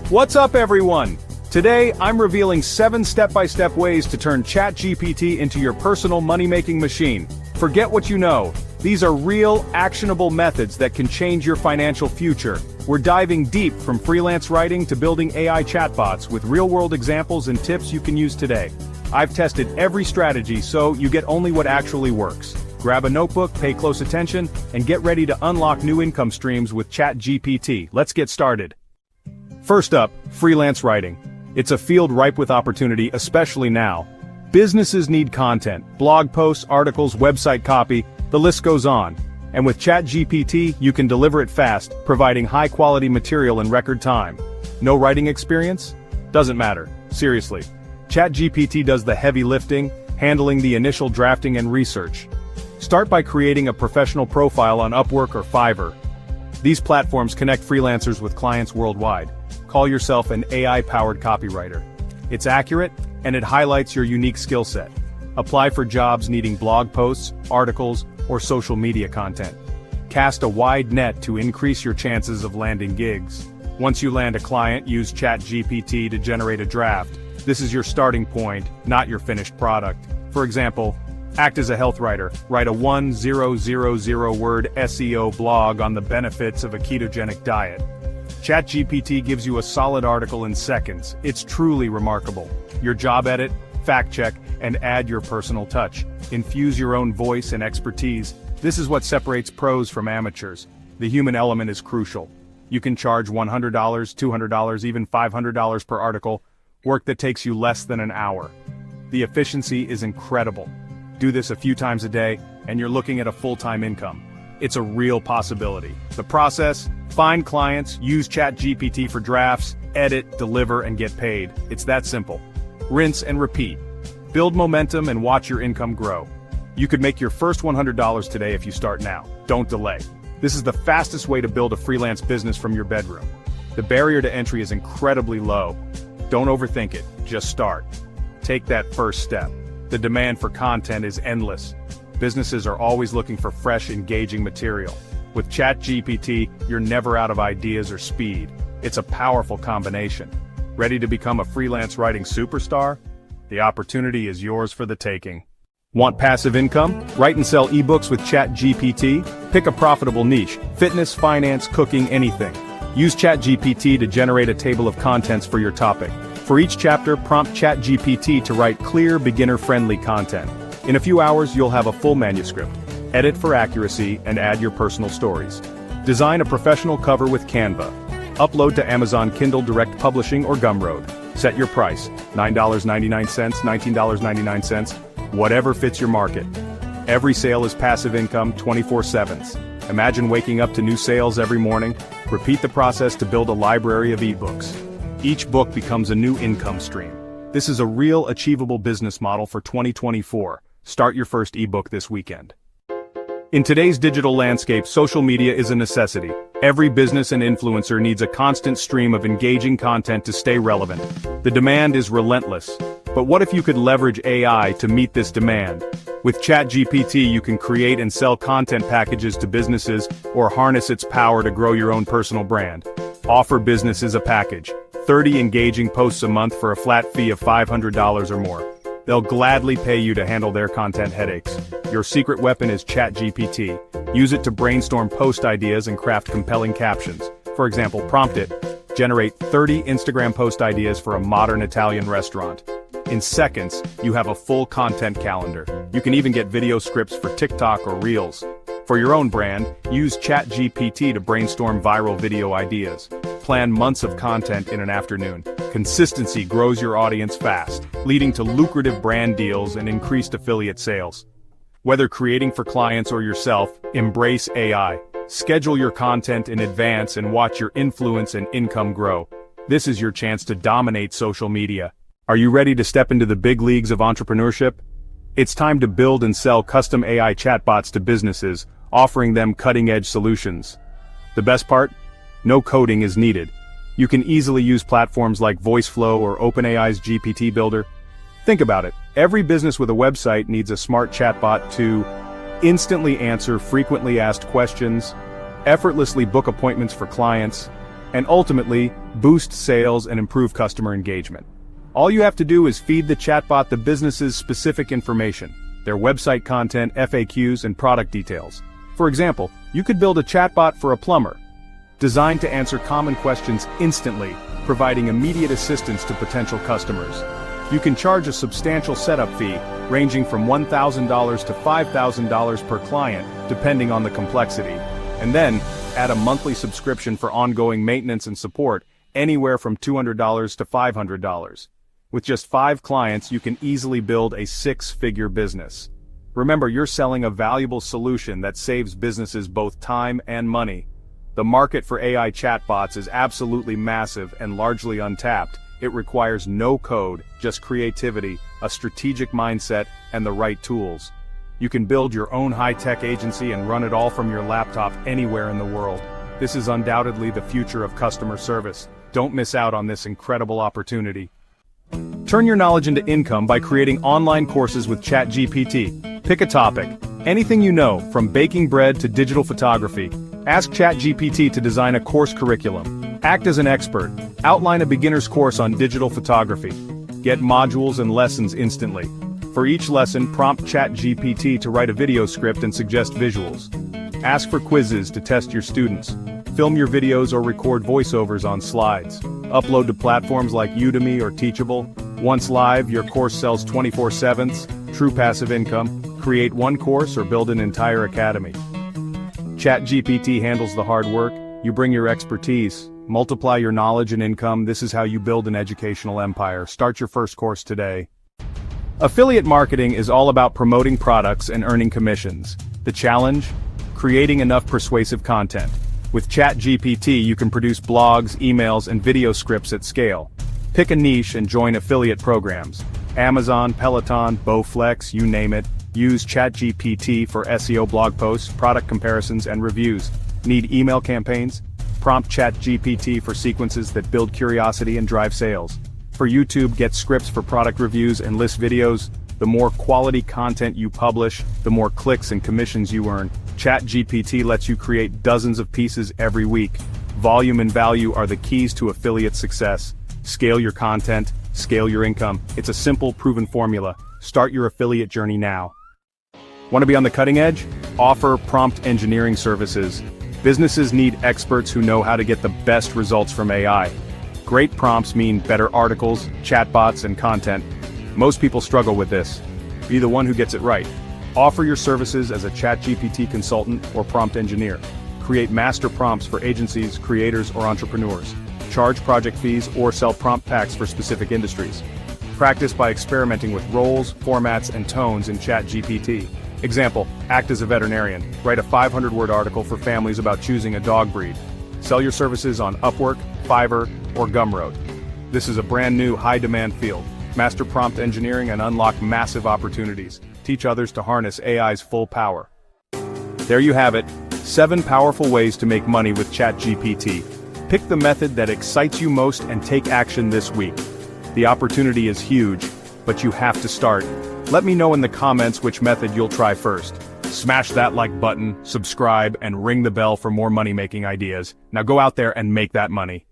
What's up, everyone? Today, I'm revealing 7 step-by-step ways to turn ChatGPT into your personal money-making machine. Forget what you know. These are real, actionable methods that can change your financial future. We're diving deep from freelance writing to building AI chatbots with real-world examples and tips you can use today. I've tested every strategy so you get only what actually works. Grab a notebook, pay close attention, and get ready to unlock new income streams with ChatGPT. Let's get started. First up, freelance writing. It's a field ripe with opportunity, especially now. Businesses need content, blog posts, articles, website copy, the list goes on. And with ChatGPT, you can deliver it fast, providing high-quality material in record time. No writing experience? Doesn't matter. Seriously. ChatGPT does the heavy lifting, handling the initial drafting and research. Start by creating a professional profile on Upwork or Fiverr. These platforms connect freelancers with clients worldwide. Call yourself an AI-powered copywriter. It's accurate, and it highlights your unique skill set. Apply for jobs needing blog posts, articles, or social media content. Cast a wide net to increase your chances of landing gigs. Once you land a client, use ChatGPT to generate a draft. This is your starting point, not your finished product. For example, act as a health writer. Write a 1,000-word SEO blog on the benefits of a ketogenic diet. ChatGPT gives you a solid article in seconds. It's truly remarkable. Your job edit, fact check, and add your personal touch. Infuse your own voice and expertise. This is what separates pros from amateurs. The human element is crucial. You can charge $100, $200, even $500 per article, work that takes you less than an hour. The efficiency is incredible. Do this a few times a day, and you're looking at a full-time income. It's a real possibility. The process: find clients, use ChatGPT for drafts, edit, deliver, and get paid. It's that simple. Rinse and repeat. Build momentum and watch your income grow. You could make your first $100 today if you start now. Don't delay. This is the fastest way to build a freelance business from your bedroom. The barrier to entry is incredibly low. Don't overthink it, just start. Take that first step. The demand for content is endless. Businesses are always looking for fresh, engaging material. With ChatGPT, you're never out of ideas or speed. It's a powerful combination. Ready to become a freelance writing superstar? The opportunity is yours for the taking. Want passive income? Write and sell ebooks with ChatGPT? Pick a profitable niche: fitness, finance, cooking, anything. Use ChatGPT to generate a table of contents for your topic. For each chapter, prompt ChatGPT to write clear, beginner-friendly content. In a few hours, you'll have a full manuscript. Edit for accuracy and add your personal stories. Design a professional cover with Canva. Upload to Amazon Kindle Direct Publishing or Gumroad. Set your price: $9.99, $19.99, whatever fits your market. Every sale is passive income 24/7. Imagine waking up to new sales every morning. Repeat the process to build a library of ebooks. Each book becomes a new income stream. This is a real, achievable business model for 2024. Start your first ebook this weekend. In today's digital landscape, social media is a necessity. Every business and influencer needs a constant stream of engaging content to stay relevant. The demand is relentless. But what if you could leverage AI to meet this demand? With ChatGPT, you can create and sell content packages to businesses or harness its power to grow your own personal brand. Offer businesses a package: 30 engaging posts a month for a flat fee of $500 or more. They'll gladly pay you to handle their content headaches. Your secret weapon is ChatGPT. Use it to brainstorm post ideas and craft compelling captions. For example, prompt it: generate 30 Instagram post ideas for a modern Italian restaurant. In seconds, you have a full content calendar. You can even get video scripts for TikTok or Reels. For your own brand, use ChatGPT to brainstorm viral video ideas. Plan months of content in an afternoon. Consistency grows your audience fast, leading to lucrative brand deals and increased affiliate sales. Whether creating for clients or yourself, embrace AI. Schedule your content in advance and watch your influence and income grow. This is your chance to dominate social media. Are you ready to step into the big leagues of entrepreneurship? It's time to build and sell custom AI chatbots to businesses, offering them cutting-edge solutions. The best part? No coding is needed. You can easily use platforms like VoiceFlow or OpenAI's GPT Builder. Think about it. Every business with a website needs a smart chatbot to instantly answer frequently asked questions, effortlessly book appointments for clients, and ultimately, boost sales and improve customer engagement. All you have to do is feed the chatbot the business's specific information, their website content, FAQs, and product details. For example, you could build a chatbot for a plumber, designed to answer common questions instantly, providing immediate assistance to potential customers. You can charge a substantial setup fee, ranging from $1,000 to $5,000 per client, depending on the complexity. And then, add a monthly subscription for ongoing maintenance and support, anywhere from $200 to $500. With just 5 clients, you can easily build a 6-figure business. Remember, you're selling a valuable solution that saves businesses both time and money. The market for AI chatbots is absolutely massive and largely untapped. It requires no code, just creativity, a strategic mindset, and the right tools. You can build your own high-tech agency and run it all from your laptop anywhere in the world. This is undoubtedly the future of customer service. Don't miss out on this incredible opportunity. Turn your knowledge into income by creating online courses with ChatGPT. Pick a topic, anything you know, from baking bread to digital photography. Ask ChatGPT to design a course curriculum. Act as an expert. Outline a beginner's course on digital photography. Get modules and lessons instantly. For each lesson, prompt ChatGPT to write a video script and suggest visuals. Ask for quizzes to test your students. Film your videos or record voiceovers on slides. Upload to platforms like Udemy or Teachable. Once live, your course sells 24/7, true passive income. Create one course or build an entire academy. ChatGPT handles the hard work. You bring your expertise. Multiply your knowledge and income. This is how you build an educational empire. Start your first course today. Affiliate marketing is all about promoting products and earning commissions. The challenge? Creating enough persuasive content. With ChatGPT, you can produce blogs, emails, and video scripts at scale. Pick a niche and join affiliate programs. Amazon, Peloton, Bowflex, you name it. Use ChatGPT for SEO blog posts, product comparisons, and reviews. Need email campaigns? Prompt ChatGPT for sequences that build curiosity and drive sales. For YouTube, get scripts for product reviews and list videos. The more quality content you publish, the more clicks and commissions you earn. ChatGPT lets you create dozens of pieces every week. Volume and value are the keys to affiliate success. Scale your content, scale your income. It's a simple, proven formula. Start your affiliate journey now. Want to be on the cutting edge? Offer prompt engineering services. Businesses need experts who know how to get the best results from AI. Great prompts mean better articles, chatbots, and content. Most people struggle with this. Be the one who gets it right. Offer your services as a ChatGPT consultant or prompt engineer. Create master prompts for agencies, creators, or entrepreneurs. Charge project fees or sell prompt packs for specific industries. Practice by experimenting with roles, formats, and tones in ChatGPT. Example, act as a veterinarian. Write a 500-word article for families about choosing a dog breed. Sell your services on Upwork, Fiverr, or Gumroad. This is a brand new, high-demand field. Master prompt engineering and unlock massive opportunities. Teach others to harness AI's full power. There you have it, 7 powerful ways to make money with ChatGPT. Pick the method that excites you most and take action this week. The opportunity is huge, but you have to start. Let me know in the comments which method you'll try first. Smash that like button, subscribe, and ring the bell for more money-making ideas. Now go out there and make that money.